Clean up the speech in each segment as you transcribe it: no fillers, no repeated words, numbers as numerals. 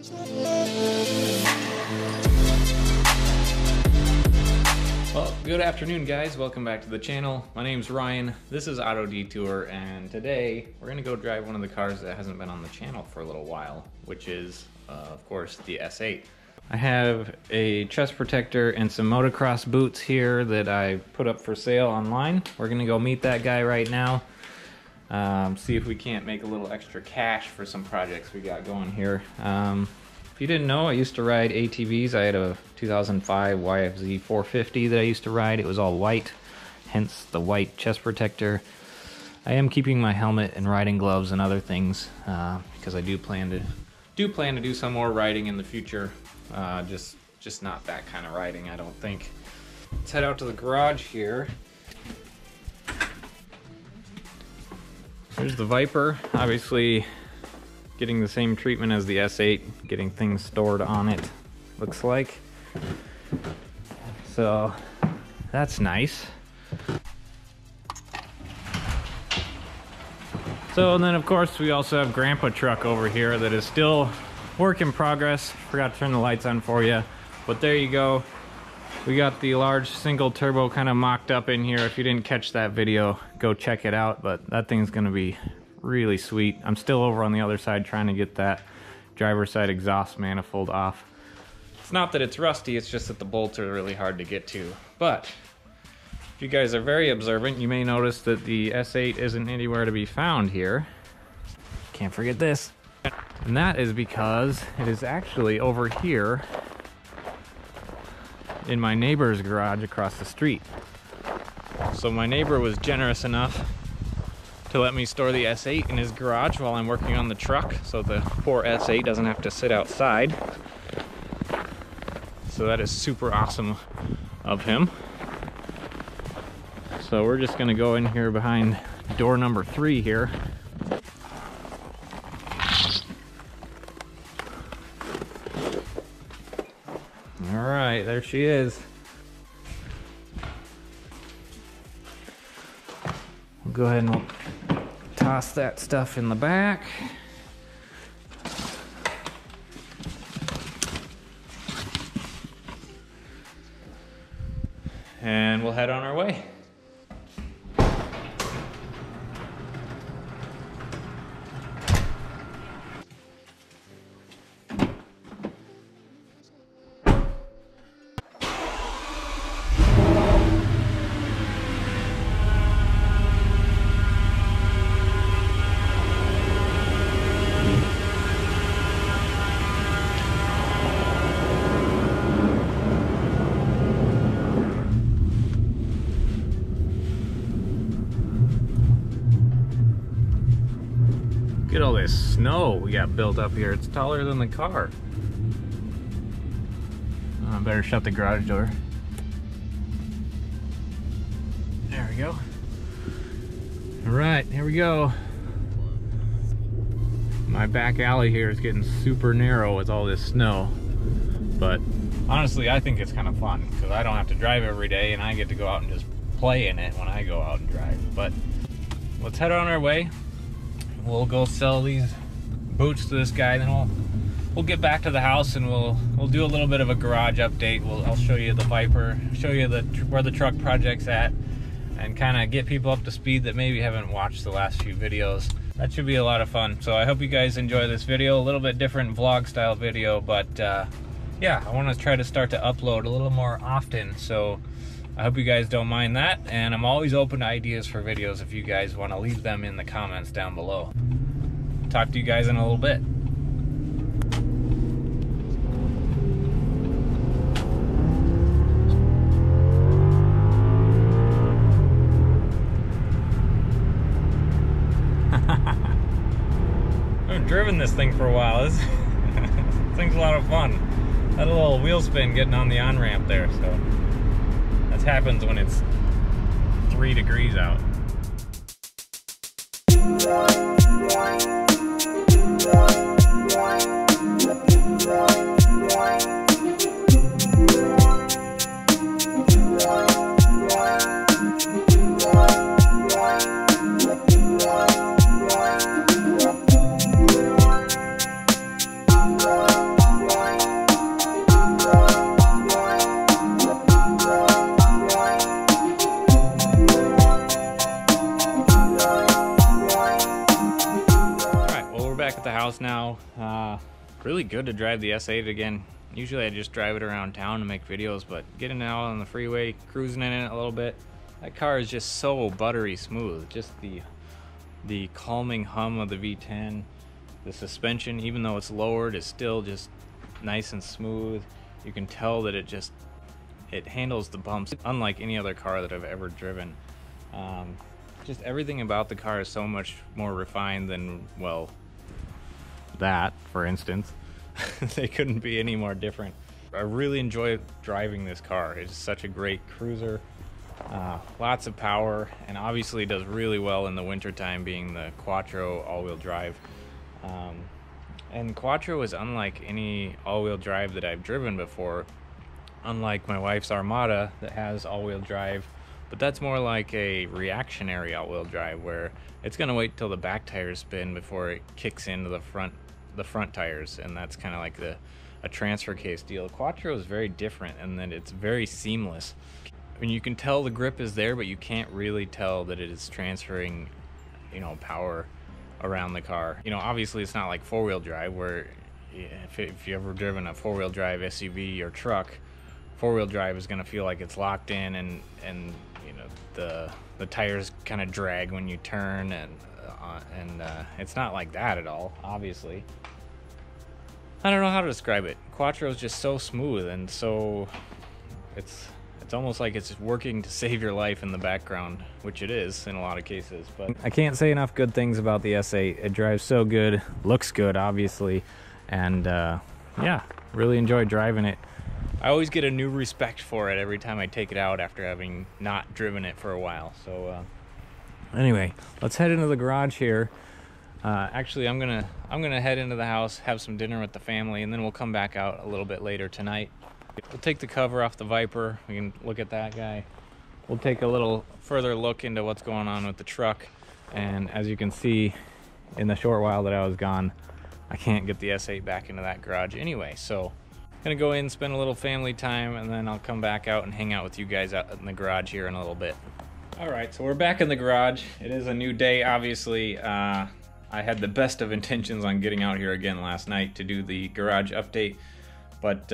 Well, good afternoon guys, welcome back to the channel. My name's Ryan, this is Auto Detour, and today we're gonna go drive one of the cars that hasn't been on the channel for a little while, which is, of course, the S8. I have a chest protector and some motocross boots here that I put up for sale online. We're gonna go meet that guy right now. See if we can't make a little extra cash for some projects we got going here. If you didn't know, I used to ride ATVs. I had a 2005 YFZ 450 that I used to ride. It was all white, hence the white chest protector. I am keeping my helmet and riding gloves and other things because I do plan to do some more riding in the future. Just not that kind of riding, I don't think. Let's head out to the garage here. Here's the VIPER, obviously getting the same treatment as the S8, getting things stored on it, looks like. So that's nice. So and then of course we also have Grandpa truck over here that is still work in progress. Forgot to turn the lights on for you, but there you go. We got the large single turbo kind of mocked up in here. If you didn't catch that video, go check it out, but that thing's gonna be really sweet. I'm still over on the other side trying to get that driver's side exhaust manifold off. It's not that it's rusty, it's just that the bolts are really hard to get to. But if you guys are very observant, you may notice that the S8 isn't anywhere to be found here. Can't forget this. And that is because it is actually over here in my neighbor's garage across the street. So my neighbor was generous enough to let me store the S8 in his garage while I'm working on the truck, so the poor S8 doesn't have to sit outside. So that is super awesome of him. So we're just gonna go in here behind door number 3 here. All right, there she is. We'll go ahead and we'll toss that stuff in the back. And we'll head on our way. Look at all this snow we got built up here. It's taller than the car. I better shut the garage door. There we go. All right, here we go. My back alley here is getting super narrow with all this snow. But honestly, I think it's kind of fun because I don't have to drive every day and I get to go out and just play in it when I go out and drive. But let's head on our way. We'll go sell these boots to this guy, then we'll get back to the house and we'll do a little bit of a garage update. I'll show you the VIPER, show you where the truck project's at, and kind of get people up to speed that maybe haven't watched the last few videos. That should be a lot of fun. So I hope you guys enjoy this video, a little bit different vlog style video, but yeah, I want to try to start to upload a little more often. So I hope you guys don't mind that, and I'm always open to ideas for videos if you guys want to leave them in the comments down below. Talk to you guys in a little bit. I've driven this thing for a while. This thing's a lot of fun. Had a little wheel spin getting on the on-ramp there, so that happens when it's 3 degrees out. know. Really good to drive the S8 again. Usually I just drive it around town to make videos, but getting out on the freeway, cruising in it a little bit, that car is just so buttery smooth. Just the calming hum of the V10. The suspension, even though it's lowered, is still just nice and smooth. You can tell that it handles the bumps unlike any other car that I've ever driven. Just everything about the car is so much more refined than, well, that, for instance. They couldn't be any more different. I really enjoy driving this car. It's such a great cruiser. Lots of power, and obviously does really well in the wintertime, being the Quattro all-wheel drive. And Quattro is unlike any all-wheel drive that I've driven before. Unlike my wife's Armada that has all-wheel drive, but that's more like a reactionary all-wheel drive where it's gonna wait till the back tires spin before it kicks into the front tires, and that's kind of like a transfer case deal. Quattro is very different, and then it's very seamless. I mean, you can tell the grip is there, but you can't really tell that it is transferring, you know, power around the car. You know, obviously it's not like four-wheel drive where if you ever driven a four-wheel drive SUV or truck, four-wheel drive is going to feel like it's locked in, and you know, the tires kind of drag when you turn, and it's not like that at all, obviously. I don't know how to describe it. Quattro is just so smooth, and so it's almost like it's working to save your life in the background, which it is in a lot of cases. But I can't say enough good things about the S8. It drives so good, looks good, obviously, and yeah, really enjoy driving it. I always get a new respect for it every time I take it out after having not driven it for a while. So anyway, let's head into the garage here. Actually, I'm gonna head into the house, have some dinner with the family, and then we'll come back out a little bit later tonight. We'll take the cover off the Viper. We can look at that guy. We'll take a little further look into what's going on with the truck. And as you can see, in the short while that I was gone, I can't get the S8 back into that garage anyway. So I'm gonna go in, spend a little family time, and then I'll come back out and hang out with you guys out in the garage here in a little bit. All right, so we're back in the garage. It is a new day, obviously. I had the best of intentions on getting out here again last night to do the garage update, but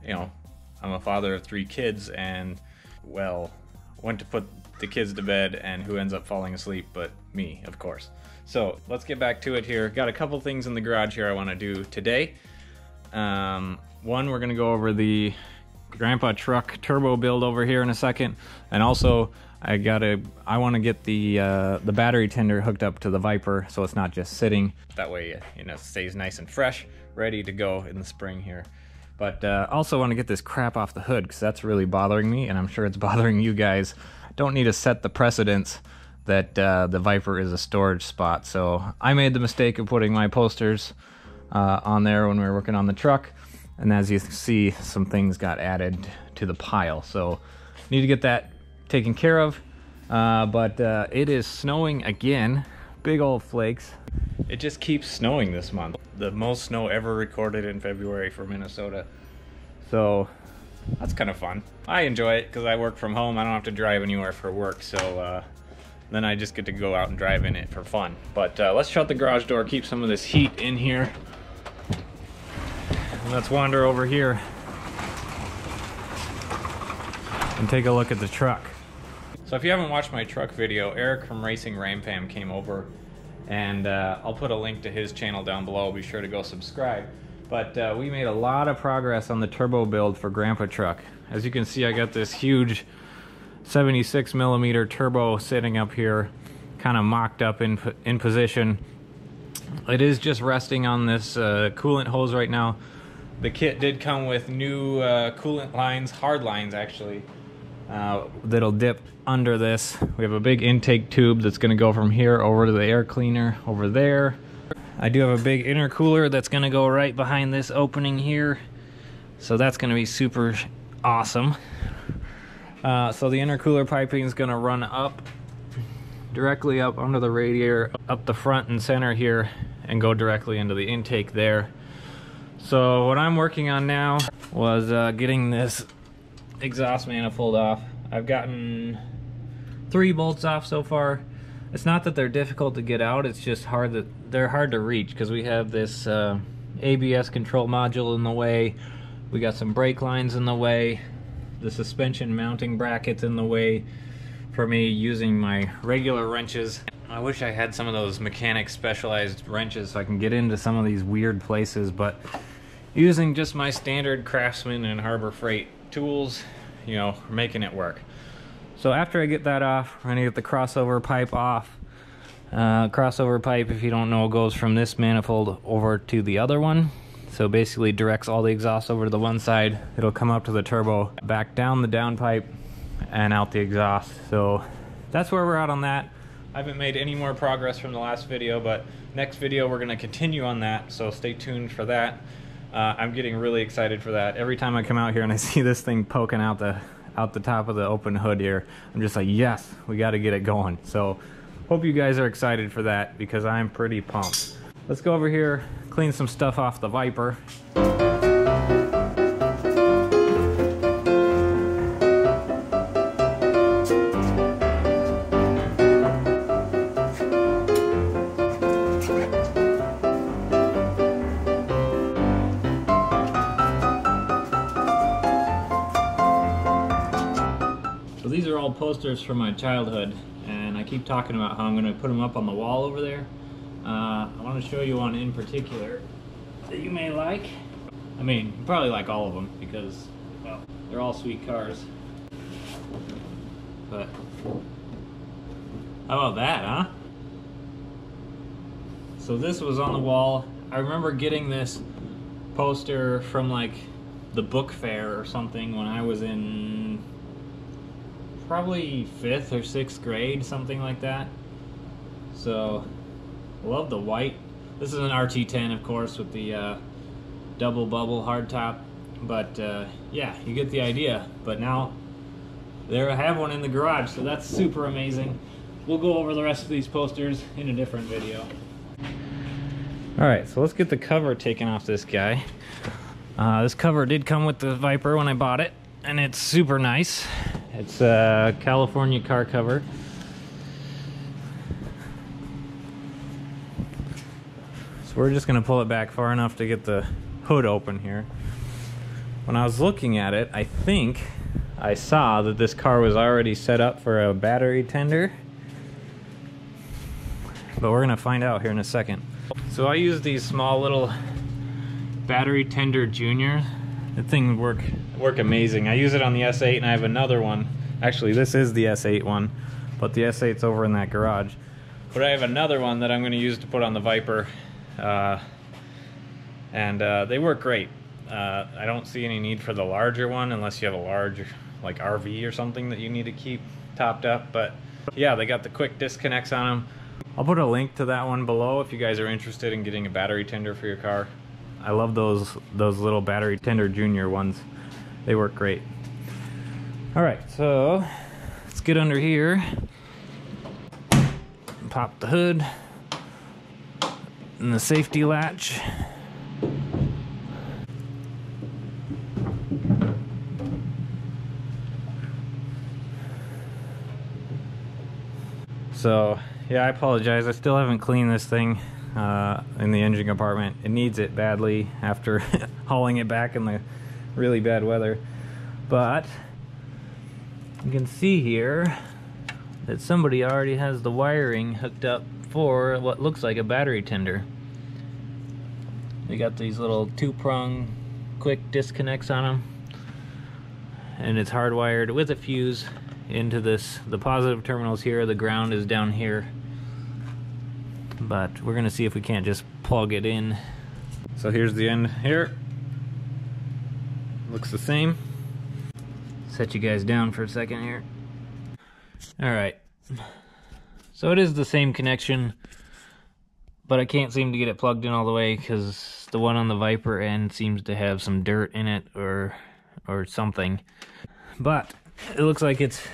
you know, I'm a father of 3 kids, and well, went to put the kids to bed, and who ends up falling asleep but me, of course. So let's get back to it here. Got a couple things in the garage here I want to do today. One, we're gonna go over the grandpa truck turbo build over here in a second, and also I want to get the battery tender hooked up to the Viper so it's not just sitting. That way, you know, it stays nice and fresh, ready to go in the spring here. But also want to get this crap off the hood, because that's really bothering me, and I'm sure it's bothering you guys. Don't need to set the precedence that the Viper is a storage spot. So I made the mistake of putting my posters on there when we were working on the truck, and as you see, some things got added to the pile. So need to get that taken care of. But it is snowing again. Big old flakes. It just keeps snowing this month. The most snow ever recorded in February for Minnesota. So that's kind of fun. I enjoy it because I work from home. I don't have to drive anywhere for work. So then I just get to go out and drive in it for fun. But let's shut the garage door, keep some of this heat in here. And let's wander over here and take a look at the truck. So if you haven't watched my truck video, Eric from Racing Rampam came over, and I'll put a link to his channel down below. Be sure to go subscribe. But we made a lot of progress on the turbo build for Grandpa Truck. As you can see, I got this huge 76mm turbo sitting up here, kind of mocked up in position. It is just resting on this coolant hose right now. The kit did come with new coolant lines, hard lines actually, that'll dip under this. We have a big intake tube that's going to go from here over to the air cleaner over there. I do have a big intercooler that's going to go right behind this opening here, so that's going to be super awesome. So the intercooler piping is going to run up, directly up under the radiator, up the front and center here, and go directly into the intake there. So what I'm working on now was getting this exhaust manifold off. I've gotten 3 bolts off so far. It's not that they're difficult to get out, it's just they're hard to reach because we have this ABS control module in the way, we got some brake lines in the way, the suspension mounting brackets in the way for me using my regular wrenches. I wish I had some of those mechanic specialized wrenches so I can get into some of these weird places, but using just my standard Craftsman and Harbor Freight tools, you know, making it work. So after I get that off, we're gonna get the crossover pipe off. Crossover pipe, if you don't know, goes from this manifold over to the other one. So basically directs all the exhaust over to the one side. It'll come up to the turbo, back down the downpipe, and out the exhaust. So that's where we're at on that. I haven't made any more progress from the last video, but next video we're gonna continue on that, so stay tuned for that. I'm getting really excited for that. Every time I come out here and I see this thing poking out the top of the open hood here, I'm just like, yes, we got to get it going. So hope you guys are excited for that because I'm pretty pumped. Let's go over here, clean some stuff off the Viper. So these are all posters from my childhood, and I keep talking about how I'm going to put them up on the wall over there. I want to show you one in particular that you may like. I mean, you probably like all of them because, well, they're all sweet cars. But how about that, huh? So this was on the wall. I remember getting this poster from like the book fair or something when I was in probably 5th or 6th grade, something like that. So, love the white. This is an RT10, of course, with the double bubble hardtop. But yeah, you get the idea. But now, there I have one in the garage, so that's super amazing. We'll go over the rest of these posters in a different video. Alright, so let's get the cover taken off this guy. This cover did come with the Viper when I bought it, and it's super nice. It's a California car cover. So we're just going to pull it back far enough to get the hood open here. When I was looking at it, I think I saw that this car was already set up for a battery tender. But we're going to find out here in a second. So I use these small little battery tender junior. The thing would work amazing. I use it on the S8 and I have another one. Actually, this is the S8 one, but the S8's over in that garage. But I have another one that I'm going to use to put on the Viper, and they work great. I don't see any need for the larger one unless you have a large, like RV or something that you need to keep topped up. But yeah, they got the quick disconnects on them. I'll put a link to that one below if you guys are interested in getting a battery tender for your car. I love those little battery tender junior ones. They work great. Alright, so let's get under here. Pop the hood and the safety latch. So yeah, I apologize. I still haven't cleaned this thing in the engine compartment. It needs it badly after hauling it back in the really bad weather. But you can see here that somebody already has the wiring hooked up for what looks like a battery tender. They got these little 2-prong quick disconnects on them, and it's hardwired with a fuse into this. The positive terminal's here, the ground is down here, but we're gonna see if we can't just plug it in. So here's the end here. Looks the same. Set you guys down for a second here. Alright, so it is the same connection, but I can't seem to get it plugged in all the way because the one on the Viper end seems to have some dirt in it or something. But it looks like it's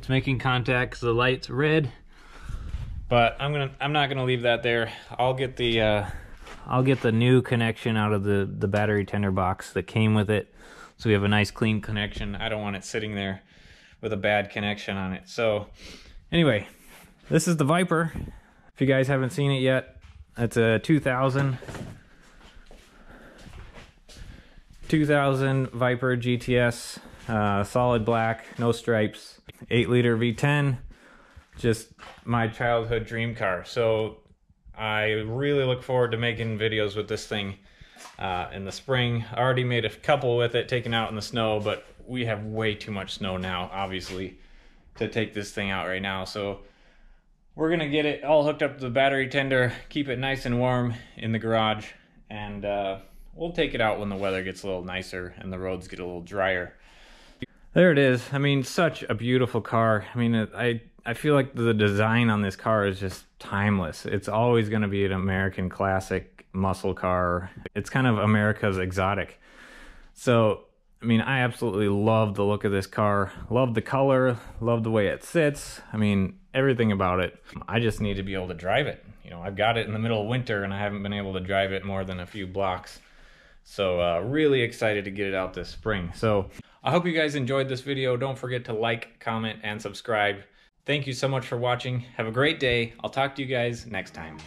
making contact because the light's red. But I'm not gonna leave that there. I'll get the new connection out of the battery tender box that came with it, so we have a nice clean connection. I don't want it sitting there with a bad connection on it. So Anyway, this is the Viper. If you guys haven't seen it yet, it's a 2000 Viper GTS, solid black, no stripes, 8-liter V10, just my childhood dream car. So I really look forward to making videos with this thing in the spring. I already made a couple with it, taken out in the snow, but we have way too much snow now, obviously, to take this thing out right now. So we're gonna get it all hooked up to the battery tender, keep it nice and warm in the garage, and we'll take it out when the weather gets a little nicer and the roads get a little drier. There it is. I mean, such a beautiful car. I mean, I feel like the design on this car is just timeless. It's always gonna be an American classic muscle car. It's kind of America's exotic. So, I mean, I absolutely love the look of this car. Love the color, love the way it sits. I mean, everything about it. I just need to be able to drive it. You know, I've got it in the middle of winter and I haven't been able to drive it more than a few blocks. So really excited to get it out this spring. So I hope you guys enjoyed this video. Don't forget to like, comment, and subscribe. Thank you so much for watching. Have a great day. I'll talk to you guys next time.